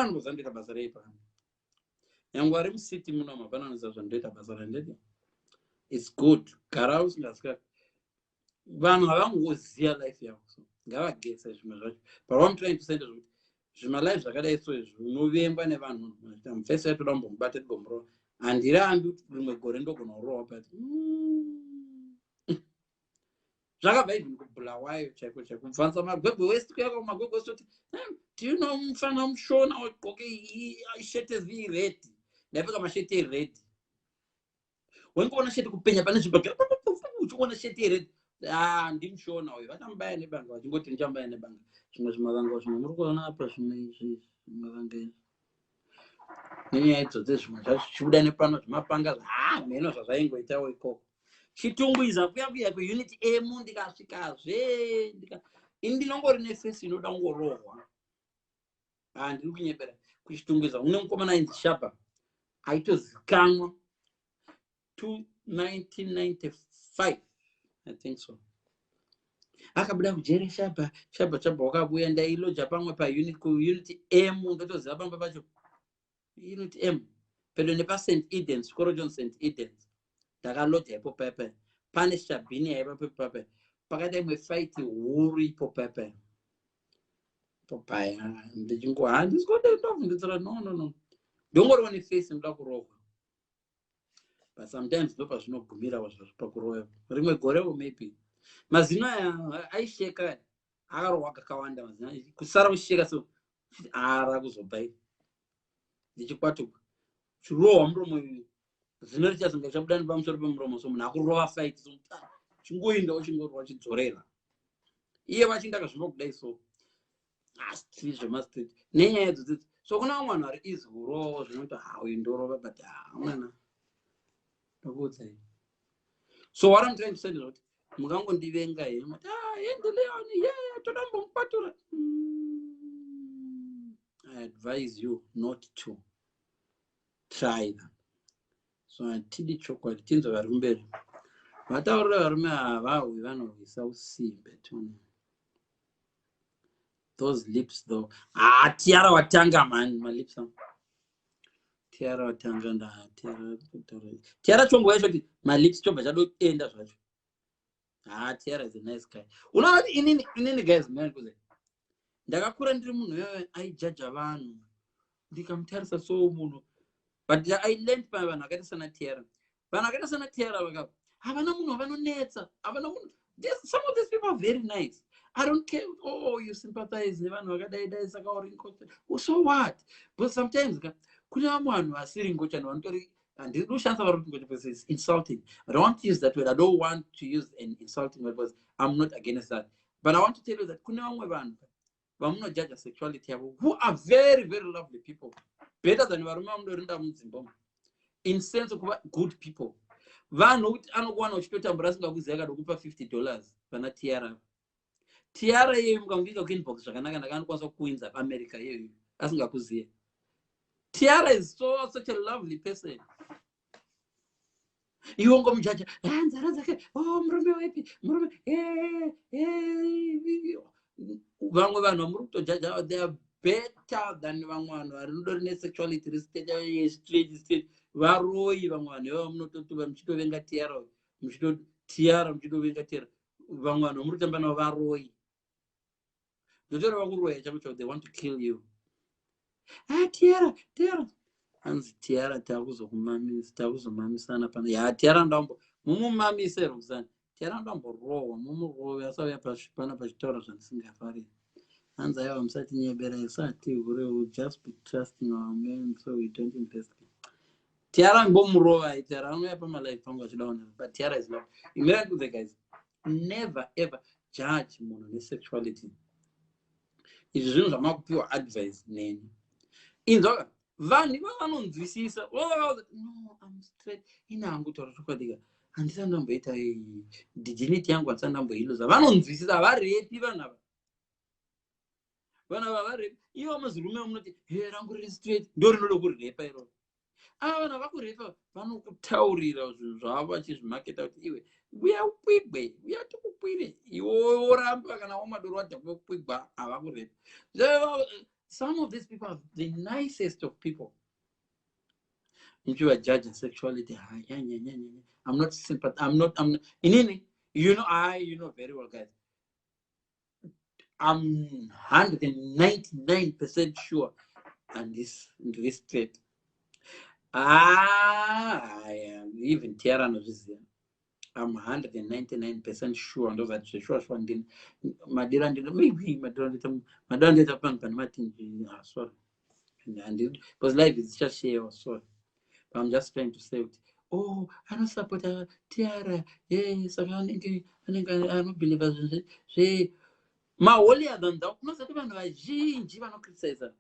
vanhu zandoita basa reipa yangu ari musiti muno mafananidzo zvandoita basa randoita. It's good gara usingasika vanhu havangoziva life yavo so ngavagetse zvimwe zvacho but what I'm trying to say is kuti zvima life zvakadai so izvi unovengwa nevanhu mufesi yatoda kumbomubata tigomurowa handirambi kuti rimwe gore ndogona kurowa but zvakabva even kubhulawayo chaiko chaiko mubvanza magwegwe west kuyaka magwegwe west kuti do you know mufana mushona waqoke ishete red ndapfeka mashete red wengoona shete kupenya pane zvibhagara uchiona shete red ndimshona uyu vatamubaya nebanga vachingoti ndichambaya nebanga zvimwe zvimavanga zvimwe muri kuona apa zvimwe izvi zvimavanga izvi nenyaya idzodzo zvimwe zvacho zvichibuda nepano zvimapanga mheno zvazvaingoitawo ikoko chitungwiza kuya kuunit emu ndikasvikazve ndinongori nefesi inoda kungorohwa handiri kunyepera kuchitungwiza une mukomana ainzi Shaba aitozikanwa 1995 I think so. Akabuda kujere Shaba wakabuya ndailoja pamwe paunit M ndotoziva pamwe pacho unit M pedo nepa St Edens chikoro John St Edens ndakaloja ipo pepe pane Shabini yaipa pepe pakati imwe fight huru ipo pepe popaya ndichingo handisikote ndovhunditsira no ndongoriwa neface ndoda kurohwa but sometimes ndo pazvinogumira pakurohwa rimwe gorewo maybe mazino aya aisheka akarohwa kakawanda mazino kusara kusheka so ara kuzobai ndichikwatuka chirohwa muromo zino richazonga chabuda pamusoro pemuromo so munhu akurohwa fight so chingoinda uchingorohwa chidzorera iye vachinda kazvino kudai so asi zvemastreet nenyaya dzodzidzi so kuna vamwe vanhu vari easy kurohwa zvinoti uyu ndorova but mwana ndokuudzai so what I'm trying to say is kuti mungangondivenga here mati endeleani toda mbomukwatura I advise you not to try that. So hatidi chokwadi tinzo vari kumberi vataurira varume havawi vanorwisa usimbe tuni those lips though tiara watanga man my lips tiara watanga nda tiara chongo yacho kuti my lips chobva chadoenda zvacho tiara is a nice guy unaona inini guys man kuze ndakakura ndiri munhu wewe aijaja vanhu ndikamutarisa so munhu but I learned by vanhu akaita sana tiara vanhu akaita sana tiara vakapa havana munhu vanonetsa havana munhu some of these people are very nice. I don't care. You sympathize nevanhu vakadai saka uri nkosi. So what? But sometimes kune vamwe vanhu vasiri ngocha vanotori handiri kushandisa vari ngocha because it's insulting. I don't want to use that word. I don't want to use an insulting word because I'm not against that. But I want to tell you that kune vamwe vanhu vamunojudge sexuality yavo who are very very lovely people, better than varume vamunorinda mudzimba in sense of good people. Vanhu kuti anokuwana uchitotambura asingakuziva akadokupa $50 pana tiara iyeyo mukamubvika kuinbox zvakanaka ndakanokwanisa kuinza paamerica iyeyo asingakuziva. Tiara is such a lovely person. Iwe ungomujaja nzara dzake murume wepi murume vamwe vanhu vamuri kutojaja they are better than vamwe vanhu vari rudori nesexuality straight varoi vamwe vanhu ivo munototuva muchitovenga tiara muchitovenga tiara vamwe vanhu vamuri kutamba navo varoi ndotora vakuroya chakucho they want to kill you. Tiara hanzi tiara takuzomamisana pana tiara ndambo mumumamise rusana tiara ndamborohwa mumurohwa asauya pana pachitaura zvandisingafariri hanzi aiwa musati nyebera isati hure just be trusting our men so we don't invest. Tiara mbomurova tiara anouya pamalife pangu achidaona but tiara is love. Imira to the guys, never ever judge munhu nesexuality. Izvi zvinhu zvamakupiwa advice neni inzoka vanhu vanonzwisisa no I'm straight inangu taura chokwadi handisa ndamboita dignity yangu handisa ndamboiluza vanonzwisisa havarepi vanhu ava varepi ivo mazirume munoti rangu riri straight ndo rinoda kurirepa iroro vanhu vakurepa vanokutaurira zvinhu zvavo vachizvimaketa kuti iwe uya ukwigwe uya tikukwire iwe oramba kana wamadoro wadha kukwigwa havakurepa Some of these people are the nicest of people. If you are judging sexuality, I'm not sympath. I'm not. In any. You know very well, guys. I'm 199% sure, and this state. I am even Tiara knows this. I'm 199% sure. And that sure funding. Madira did maybe Madonna did a pump and Martin. Sorry, and it because life is just here. Sorry. I'm just trying to say, oh, I don't support Tiara. Yes, I don't believe as she. Ma holier than that, no, that one was Jinji, no criticizer.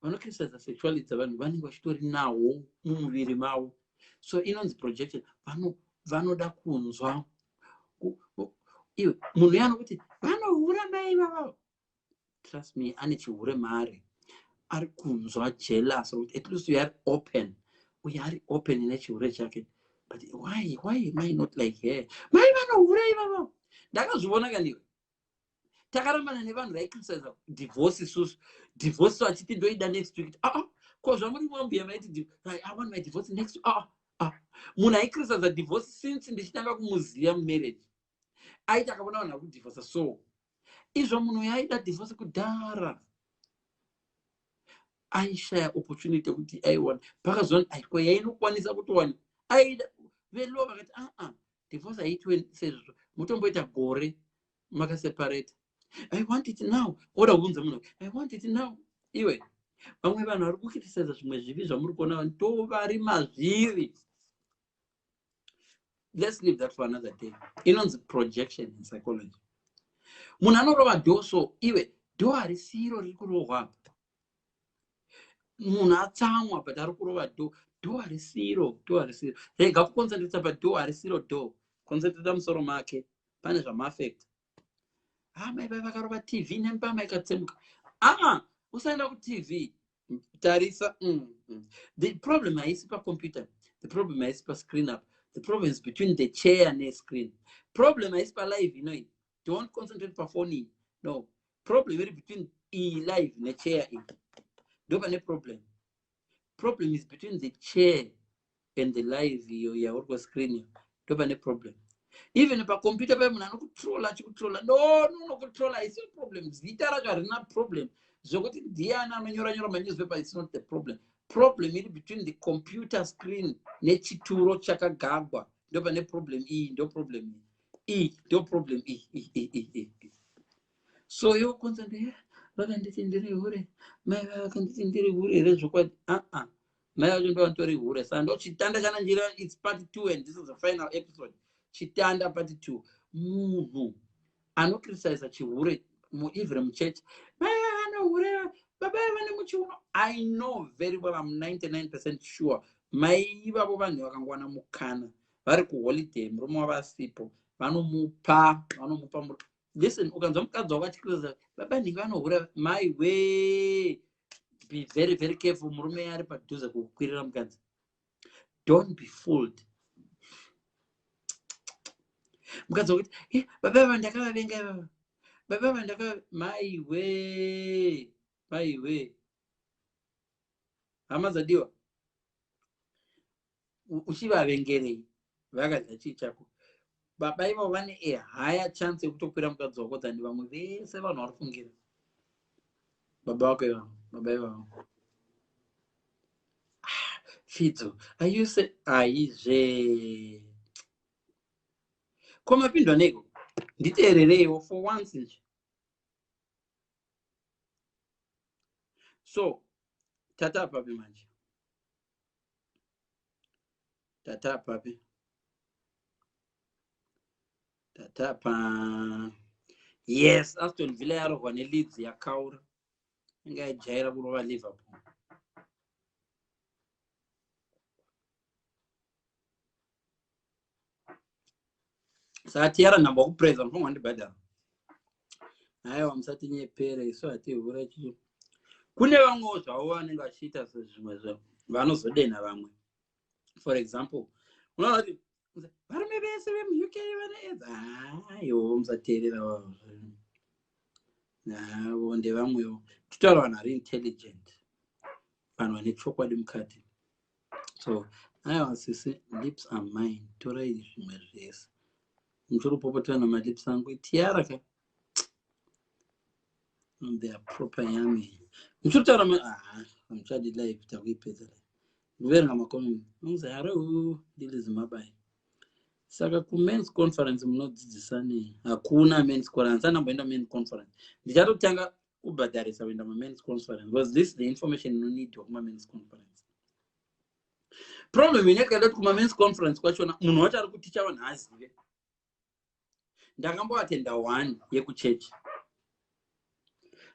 One criticizer sexuality, one was story now, movie mau. So, in on the projection, Vano da Kunzwa. Muliano, Vano, Ura, trust me, and it's Ura Mari. Are Kunzwa jealous, so at least we are open. We are open in a jacket. But why am I not like her? My man, Ura, that was one again. Takaramana never like says divorce so achiti doida next week. Cause somebody won't be made. I want my divorce next week. Muna ikrisa za divorce since ndishitanga museum marriage. Aita kabona na divorce so. Izvo munhu yaida divorce kudhara. Aishaya opportunity kuti aiwana. Pakazona aiko yainokwanisa kutowana. Aida velo vakati divorce aitwe sezvo mutomboita gore maka separate. I want it now. I want it now. Iwe, vamwe vanhu vari kukriticize zvimwe zvivi zvamuri kuona ndovari mazviri. Let's leave that for another day. Inonzi projection in psychology. Munhu anorova dho, so iwe dho harisiro riri kurohwa. Munhu atsamwa but ari kurova dho harisiro. Rega kuconcentrata padho harisiro dho. Concentrata musoro make. Pane zvamaffect. Mai vakarova TV nempama ikatsemuka. Usaenda ku-TV. Tarisa. The problem is pa computer. The problem is pa screen up. The problem is between the chair and the screen. Problem is pa live, Don't concentrate pa phone. No. Problem is between live and the chair. Don't have a problem. Problem is between the chair and the live your screen. Don't have a problem. Even if a computer controller, no controller is a problem. It's not problem. It's not the problem. Problem is between the computer screen, nechituro chakagagwa. No problem. No problem. No problem. So you concentrate. It's part 2 and this is the final episode. Chitanda part 2. Munhu anokriticize chihure even muchurch. I know very well, I'm 99% sure. Mai vavo vanhu vakangwana mukana vari kuholiday murume wavasipo vanomupa. Listen, ukanzwa mukadzi wako achikriticize baba ndingi vanohura mai we. Be very very careful. Murume ari padhuze kukwirira mukadzi. Don't be fooled. Mukadzi wokuti baba ndakavavenga baba mai we hama dzadiwa uchivavengerei vakadya chii chako. Baba ivo vane higher chance yekutokwira mukadzi wako than vamwe vese vanhu vari kufungira. Baba wako ivavo fidzo ayuse aizve komapindwa nego nditeerereiwo for once nje. So tata papi manje, tata papi, tata pa. Yes, Aston Villa yarohwa neLeeds yakaura. Inga ijaira kurova Liverpool. Satiara namba kupreza mfunga ndibhadhara. Aiwa musati nyepere isu hatihura chicho. Kune vamwewo zvavo vanenge vachiita sezvimwe vanozodena vamwe. For example, unoona kuti varume vese vemuUK vane AIDS. Aiwa musateerera vavo. navo ndevamwewo titaura vanhu vari intelligent, vanhu vane chokwadi mukati. So aiwa sisi, lips are mine, torai zvimwe zvese. Muchiripopotana namalips angu tiara ka, they are proper yummy. Muchiritaura muchadi live takuipedza kuverenga makomenti unzi haro ndili zimabai. Saka kumen's conference munodzidzisa nei? Hakuna men's conference, andamboenda men's conference. Ndichatotanga kubhadharisa kuenda men's conference because this is the information you need kuma men's conference. Problem inyaka yedu kuma men's conference kwachona munhu wacho ari kuticha vanhu azive. Ndakamboatenda 1 yekuchechi.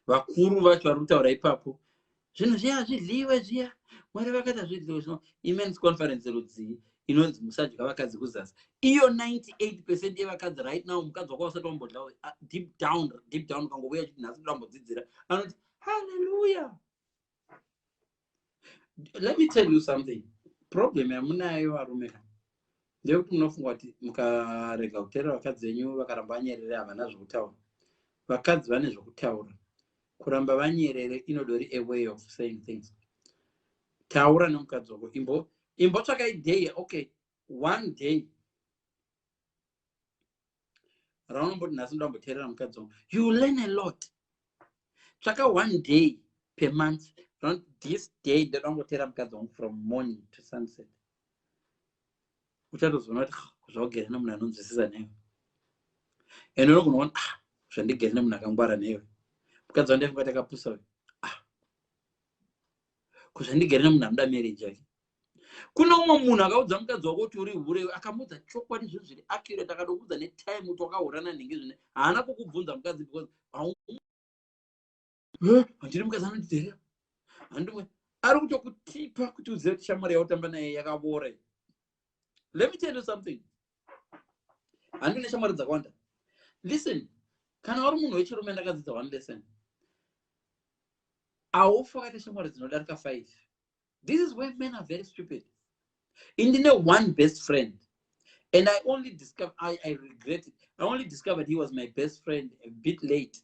Vakuru vacho vari kutaura ipapo. Zvinhu zviya zvidliwe zviya. Mwari vakaita zvidliwe zvino. Men's conference rudzii inonzi musadya vakadzi kuzasi. Iyo 98% yevakadzi right now mukadzi wako usati wambodla deep down kangobuya chiti nhasi ndambodzidzira. Anoti hallelujah. Let me tell you something. Problem yamunayo varume ndeyekuti munofunga kuti mukarega kutera vakadzi venyu vakaramba vanyerere havana zvokutaura. Vakadzi vane zvokutaura. Kuramba vanyerere inodori a way of saying things. Taura nomukadzi wako imbotsvaka idea. Okay, one day raunomboti nhasi ndamboteerera mukadzi wangu, you learn a lot. Tsvaka one day per month. This day ndangoteerera mukadzi wangu from morning to sunset. Uchatozoona kuti zvagere nemunhu anonzwisisa newe. Ende unogoona zvandigere nemunhu akangwara newe. Mukadzi wangu takapusa we. Kuzvandigere nemunhu anoda marriage yake. Kuna umwe munhu akaudza mukadzi wako kuti uri hure akamudza chokwadi zvinhu zviri accurate akadokudza netime kuti wakahurana nhingi zvine haana kukubvunza mukadzi because handiri mukadzi anondidherera handimwe ari kutokutipa kuti uzive kuti shamwari yautamba naye yakavora. Let me tell you something. Handine shamwari dzakawanda. Listen, kana uri munhu wechirume ndakadzidza one lesson. Haufa wakaita shamwari dzinodarika 5. This is where men are very stupid. Indine one best friend. And I only discovered, I regret it. I only discovered he was my best friend a bit late.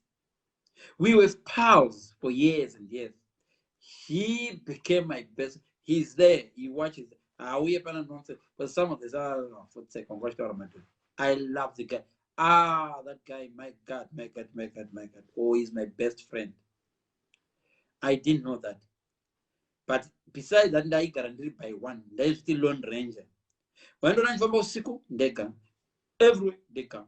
We were pals for years and years. He became my best. He's there. He watches. We have nonsense. But some of this, for the second, I love the guy. That guy, my God. Oh, he's my best friend. I didn't know that. But besides that, I guaranteed by one. There is still Lone Ranger. When I from usiku, they come. Everywhere they come.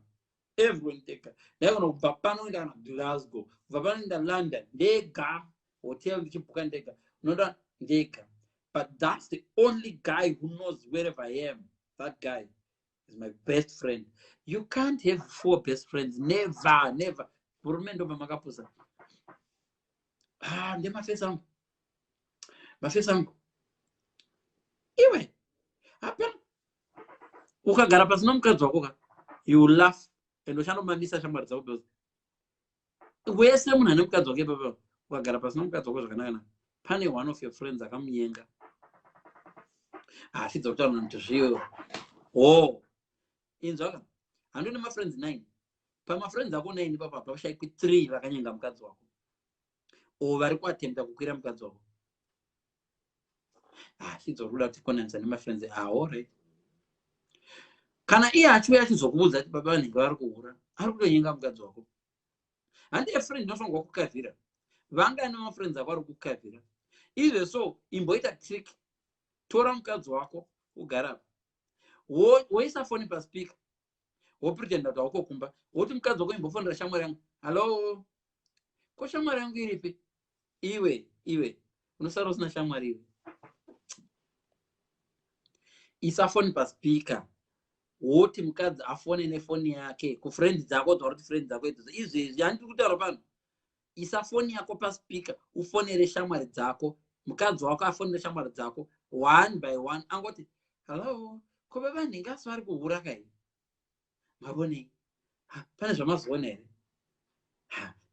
Everyone they come. They're going to Papano in Glasgow, Papano in London. They come. Hotel Chipukan they come. No, they come. But that's the only guy who knows wherever I am. That guy is my best friend. You can't have 4 best friends. Never, never. Burmendo Mamakapusa. They my face on. My face on. Anyway, happen. Uka garapas nom kazoka. You laugh and Oshano Manisa Shamarzo. Where's someone and Kazoke Baba? Uka garapas nom kazoka. Pani one of your friends are coming younger. She's a turn to you. Oh, in Zoga. I'm doing my friends 9. But my friends are going to end up with 3 like any Gamkazo. Oh, very quite tempted to Kiram Kazo. She's a ruler to connect and my friends are all right. Can I actually so good that Baba and Gargura? How do you have Gazo? And their friend not from Gokavira. Vanga and my friends are Gokavira. Either so, in Boita trick, Toram Kazuako, who got up. What is a phone per speak? What pretend that Okumba? What in Kazo going before the Shamarang? Hello? Koshamarang repeat. Iwe. Nosaros na Shamari. Is a phone per speaker. What him cards a phone in a phone yake, ku friends are got or friends are going to easy. Yan to Daraban. Is a phone yakopa speaker, who phone a Shamar Zako, Mukazo, phone the Shamar Zako, one by one, and what it. Hello? Kobani, gas Margo Urakai. Maboni. Panajamas one.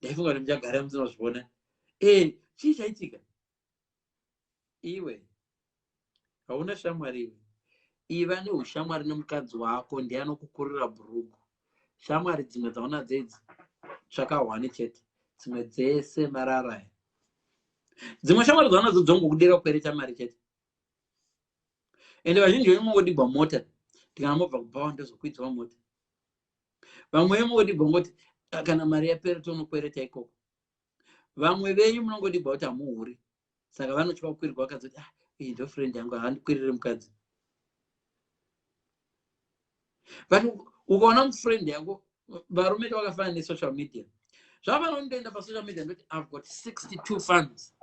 They forgot him Jack Adams was one. She's a ticket. Iwe. I want to Shamari. Even you, Shamar Numkads wako ndiano kukurira brugu. Shamari zimetaona zezi. Chaka wani cheti. dzimwe dzese marara. Dzimwe shamwari dzanadzo dzongokudira kukwereta mari chete. Ende vazhinji venyu mungodigwa mota. Tikana mobva kupawa ndozokwidzwa mota. Vamwe venyu mungodigwa ngoti kana mari yapera tonokwereta ikoko. Vamwe venyu munongodigwa kuti hamuhuri. Saka vanotya kukwirirwa vakadzoti iyi ndo friend yangu handikwirire mukadzi. Ukaona mufriend yako varume vakafanana nesocial media. Zvavano ndoenda pasocial media ndoti I've got 62 fans.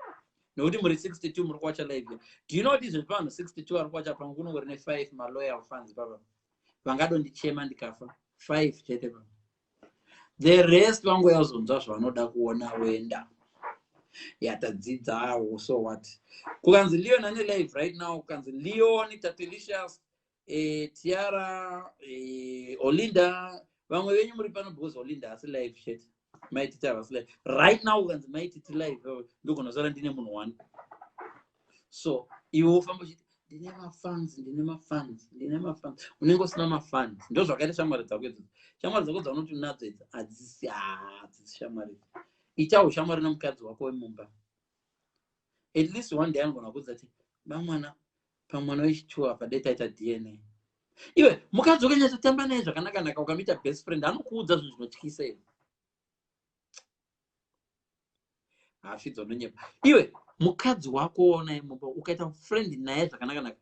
Nokuti muri 62 muri kuwacha live. Do you know what is the fans 62 ari kuwacha pangu kunongori ne 5 ma loyal fans baba. Vangadondichema ndikafa 5 chete baba. The rest vangu yazonzwa zvanoda kuona wenda. Yatadzidza so what. Kukanzi Leon ane live right now, kukanzi Leon, Tatilicious, Tiara, Olinda, vamwe venyu muri pano because Olinda asi live shit. Mighty Tiara asi live. Right now kukanzi Mighty live ndokunozara ndine munhu one. So, iwe ufamba uchiti ndine mafans. Unenge usina mafans. Ndo zvakaita shamwari dzako idzodzo. Shamwari dzako dzaunoti unadzo idzi hadzisi shamwari. Ita ushamwari nomukadzi wako wemumba. At least one day angona kudza ati bamwana pamwana wechichuwa padeta ita DNA. Iwe mukadzi ukanyatsa tamba naye zvakanaka ukamita best friend anokuudza zvinhu zvinotyisa iwe. Azvidzo nonyepa. Iwe mukadzi wako ona mumba ukaita friend naye zvakanaka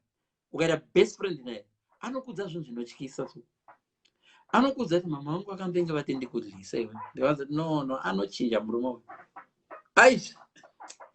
ukaita best friend naye anokuudza zvinhu zvinotyisa so. Anokuudza ati mama wangu akambenga vatende kudlisa iwe. Ndikaza no anochinja murume. Aisha